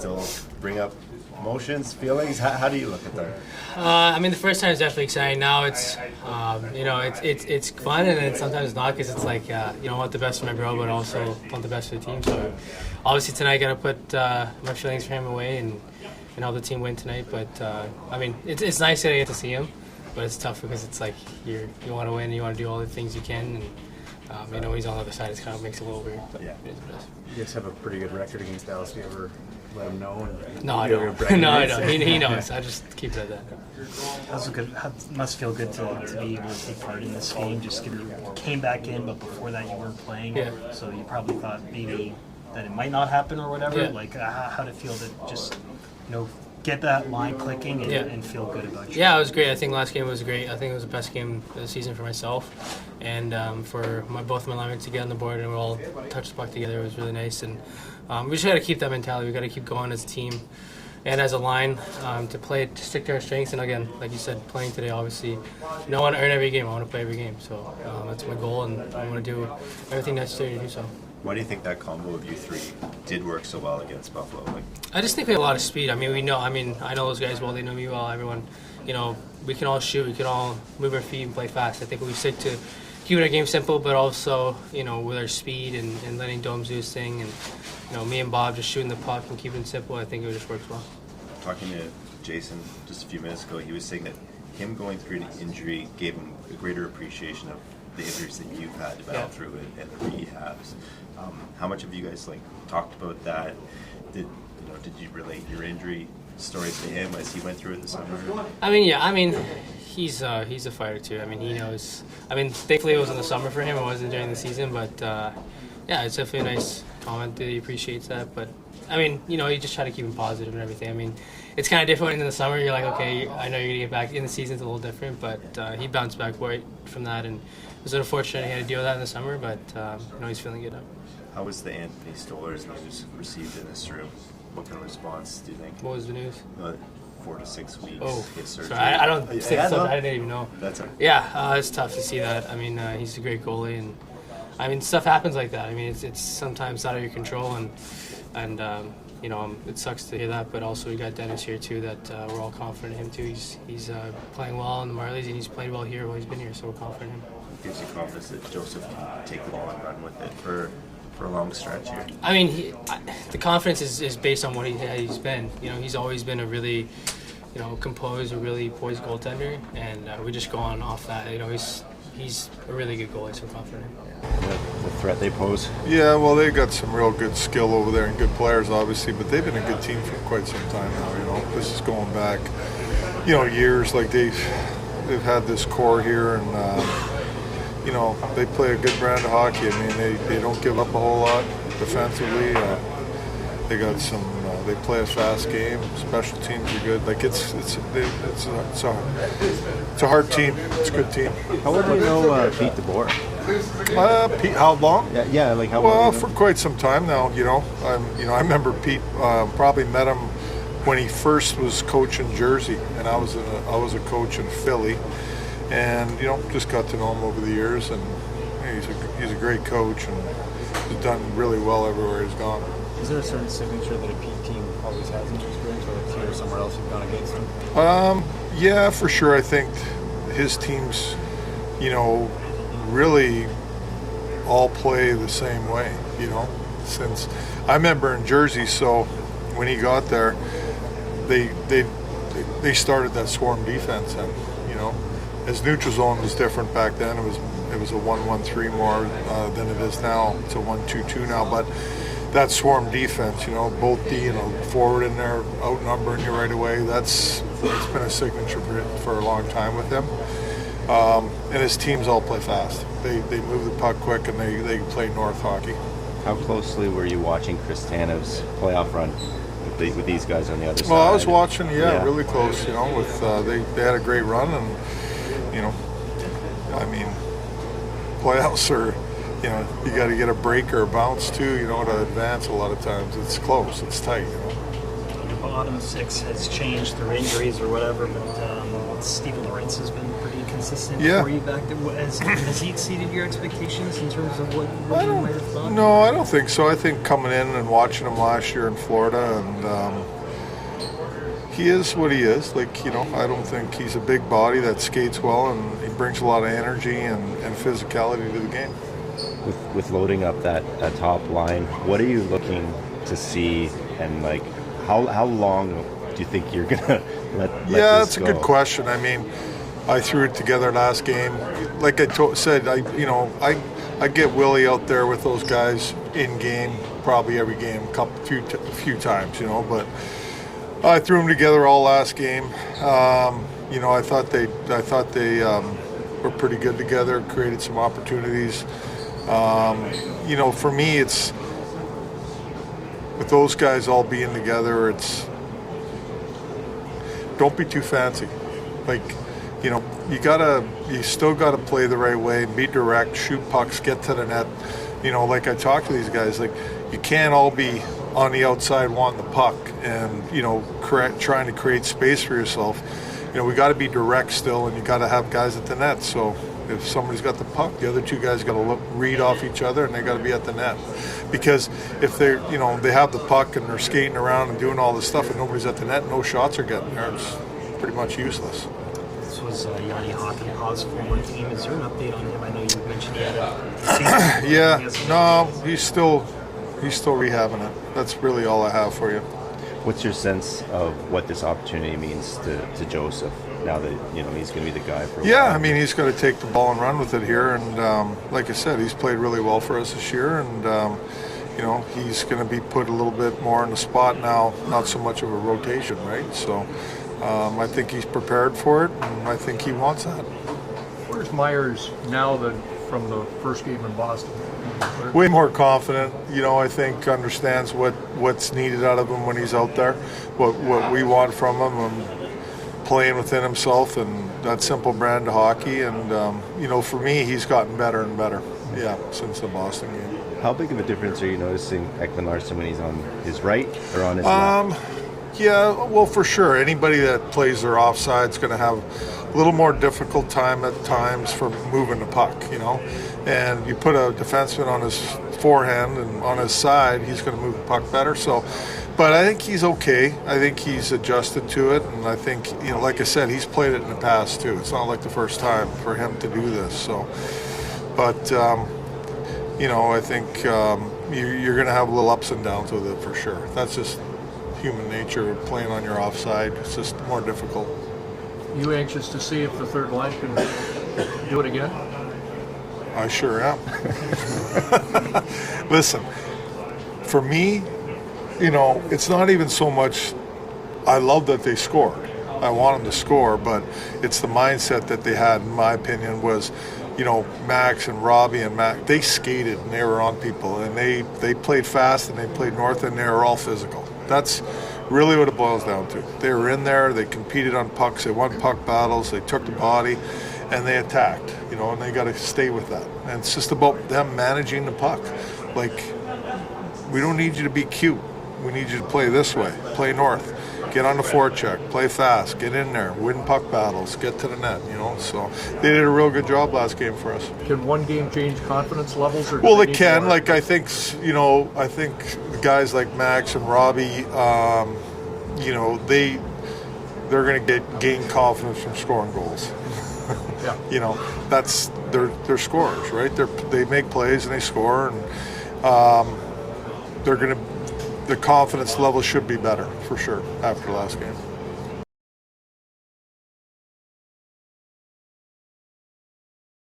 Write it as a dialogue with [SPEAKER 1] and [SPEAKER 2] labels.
[SPEAKER 1] Still bring up emotions, feelings. How do you look at that?
[SPEAKER 2] I mean, the first time is definitely exciting. Now it's, it's fun, and then sometimes not because it's like, I want the best for my bro, but also want the best for the team. So obviously tonight, got to put my feelings for him away and help the team win tonight. But I mean, it's nice that I get to see him, but it's tough because it's like you want to win, you want to do all the things you can, and he's on the other side. It kind of makes it a little weird. But
[SPEAKER 1] yeah.
[SPEAKER 2] It is what it is.
[SPEAKER 3] You guys have a pretty good record against Dallas. Do you ever let him know?
[SPEAKER 2] No, I don't. No, I don't. He knows. I just keep it at that.
[SPEAKER 4] Must feel good to be able to take part in this game. Just you came back in, but before that you weren't playing.
[SPEAKER 2] Yeah.
[SPEAKER 4] So you probably thought maybe that it might not happen or whatever.
[SPEAKER 2] Yeah.
[SPEAKER 4] Like how to feel to just get that line clicking and feel good about you.
[SPEAKER 2] Yeah, it was great. I think last game was great. I think it was the best game of the season for myself, and for both my linemen to get on the board and we all touch the puck together. It was really nice, and we just got to keep that mentality. We got to keep going as a team and as a line to stick to our strengths. And again, like you said, playing today, obviously, I want to earn every game. I want to play every game. So that's my goal, and I want to do everything necessary to do so.
[SPEAKER 1] Why do you think that combo of you three did work so well against Buffalo?
[SPEAKER 2] I just think we have a lot of speed. I mean, I know those guys well. They know me well. Everyone, we can all shoot. We can all move our feet and play fast. I think we stick to keeping our game simple, but also, with our speed and letting Domes do his thing, and me and Bob just shooting the puck and keeping it simple. I think it just works well.
[SPEAKER 1] Talking to Jason just a few minutes ago, he was saying that him going through an injury gave him a greater appreciation of the injuries that you've had to battle through and the rehabs. How much have you guys talked about that? Did you relate your injury stories to him as he went through it this summer?
[SPEAKER 2] He's a fighter too. I mean, he knows. I mean, thankfully it was in the summer for him. It wasn't during the season, but it's definitely a nice comment that he appreciates that. But I mean, you just try to keep him positive and everything. I mean, it's kind of different in the summer. You're like, okay, I know you're gonna get back. In the season, it's a little different, but he bounced back right from that, and it was unfortunate he had to deal with that in the summer. But he's feeling good now.
[SPEAKER 1] How was the Anthony Stolarz news received in this room? What kind of response do you think?
[SPEAKER 2] What was the news?
[SPEAKER 1] 4 to 6 weeks.
[SPEAKER 2] Oh,
[SPEAKER 1] his surgery.
[SPEAKER 2] sorry, I don't think so. I didn't even know.
[SPEAKER 1] That's it.
[SPEAKER 2] Yeah, it's tough to see that. I mean, he's a great goalie, and I mean, stuff happens like that. I mean, it's sometimes out of your control, and it sucks to hear that. But also, we got Dennis here too. That we're all confident in him too. He's playing well in the Marlies, and he's played well here while he's been here. So we're confident in him.
[SPEAKER 1] Gives you confidence that Joseph can take the ball and run with it for a long stretch here.
[SPEAKER 2] I mean, the confidence is based on what he's been. He's always been a really, composed, a really poised goaltender, and we just go on off that. He's a really good goalie, so we're confident in him.
[SPEAKER 5] The threat they pose.
[SPEAKER 6] Yeah, well, they got some real good skill over there and good players, obviously, but they've been a good team for quite some time now. This is going back, years. Like they've had this core here, and they play a good brand of hockey. I mean, they don't give up a whole lot defensively. They got some. They play a fast game. Special teams are good. Like it's a hard team. It's a good team.
[SPEAKER 5] How well do you know Pete DeBoer?
[SPEAKER 6] Pete, how long?
[SPEAKER 5] Yeah, like how
[SPEAKER 6] well?
[SPEAKER 5] long?
[SPEAKER 6] For quite some time now. I remember Pete. Probably met him when he first was coaching Jersey, and I was a coach in Philly. And just got to know him over the years, and he's a great coach, and he's done really well everywhere he's gone.
[SPEAKER 3] Is there a certain signature that a Pete team always has in your experience, whether it's here or somewhere else you've gone against him?
[SPEAKER 6] Yeah, for sure. I think his teams, really all play the same way. Since I remember in Jersey, so when he got there, they started that swarm defense, and as neutral zone was different back then. It was a 1-1-3 more than it is now. It's a 1-2-2 now. But that swarm defense, both D and a forward in there outnumbering you right away. It's been a signature for a long time with him. And his teams all play fast. They move the puck quick, and they play north hockey.
[SPEAKER 5] How closely were you watching Chris Tanev's playoff run with these guys on the other side?
[SPEAKER 6] Well, I was watching, really close. With they had a great run, and playoffs are, you got to get a break or a bounce too, to advance a lot of times. It's close, it's tight,
[SPEAKER 4] bottom six has changed through injuries or whatever, but Steven Lawrence has been pretty consistent
[SPEAKER 6] Yeah.
[SPEAKER 4] for you back there. Has he exceeded your expectations in terms of what you might have thought?
[SPEAKER 6] No, I don't think so. I think coming in and watching him last year in Florida, and he is what he is. Like, you know, I don't think he's a big body that skates well, and he brings a lot of energy and physicality to the game.
[SPEAKER 5] With loading up that top line, what are you looking to see, and like how long do you think you're gonna let
[SPEAKER 6] Yeah,
[SPEAKER 5] this
[SPEAKER 6] that's a
[SPEAKER 5] go?
[SPEAKER 6] good question. I mean, I threw it together last game. Like I said, I get Willie out there with those guys in game, probably every game, a few times, you know. But I threw them together all last game. You know, I thought they were pretty good together, created some opportunities. You know, for me, it's with those guys all being together, it's don't be too fancy. Like, you know, you still gotta play the right way, be direct, shoot pucks, get to the net. You know, like I talk to these guys, like you can't all be on the outside wanting the puck and, you know, trying to create space for yourself. You know, we got to be direct still, and you got to have guys at the net. So if somebody's got the puck, the other two guys got to read off each other, and they got to be at the net. Because if they're, you know, they have the puck and they're skating around and doing all this stuff, and nobody's at the net, no shots are getting there. It's pretty much useless.
[SPEAKER 4] This was Yanni Hakanpää's former team. Is there an update on him? I know you mentioned he had a season.
[SPEAKER 6] Yeah, no, he's still rehabbing it. That's really all I have for you.
[SPEAKER 5] What's your sense of what this opportunity means to Joseph now that, you know, he's going to be the guy for a
[SPEAKER 6] Yeah,
[SPEAKER 5] while?
[SPEAKER 6] I mean, he's going to take the ball and run with it here, and like I said, he's played really well for us this year, and you know, he's going to be put a little bit more in the spot now, not so much of a rotation, right? So I think he's prepared for it, and I think he wants that.
[SPEAKER 7] Where's Myers now than from the first game in Boston?
[SPEAKER 6] Way more confident, you know. I think understands what's needed out of him when he's out there, what we want from him, and playing within himself, and that simple brand of hockey. And you know, for me, he's gotten better and better. Yeah, since the Boston game.
[SPEAKER 5] How big of a difference are you noticing Ekman Larsson when he's on his right or on his left?
[SPEAKER 6] Yeah, well, for sure. Anybody that plays their offside is going to have a little more difficult time at times for moving the puck, you know. And you put a defenseman on his forehand and on his side, he's going to move the puck better. So, but I think he's okay. I think he's adjusted to it, and I think, you know, like I said, he's played it in the past too. It's not like the first time for him to do this. So, but you know, I think you're going to have a little ups and downs with it for sure. That's just human nature of playing on your offside. It's just more difficult.
[SPEAKER 7] You anxious to see if the third line can do it again?
[SPEAKER 6] I sure am. Listen, for me, you know, it's not even so much, I love that they scored. I want them to score, but it's the mindset that they had, in my opinion, was, you know, Max and Robbie and Mac, they skated and they were on people, and they played fast and they played north, and they were all physical. That's really what it boils down to. They were in there, they competed on pucks, they won puck battles, they took the body, and they attacked, you know, and they got to stay with that. And it's just about them managing the puck. Like, we don't need you to be cute. We need you to play this way, play north, get on the forecheck, play fast, get in there, win puck battles, get to the net, you know. So they did a real good job last game for us.
[SPEAKER 7] Can one game change confidence levels? Or do
[SPEAKER 6] Well,
[SPEAKER 7] they
[SPEAKER 6] it
[SPEAKER 7] need
[SPEAKER 6] can.
[SPEAKER 7] more?
[SPEAKER 6] Like, I think, you know, I think guys like Max and Robbie, you know, they're going to gain confidence from scoring goals.
[SPEAKER 7] Yeah.
[SPEAKER 6] You know, that's they're scorers, right? They make plays and they score, and the confidence level should be better for sure after last game.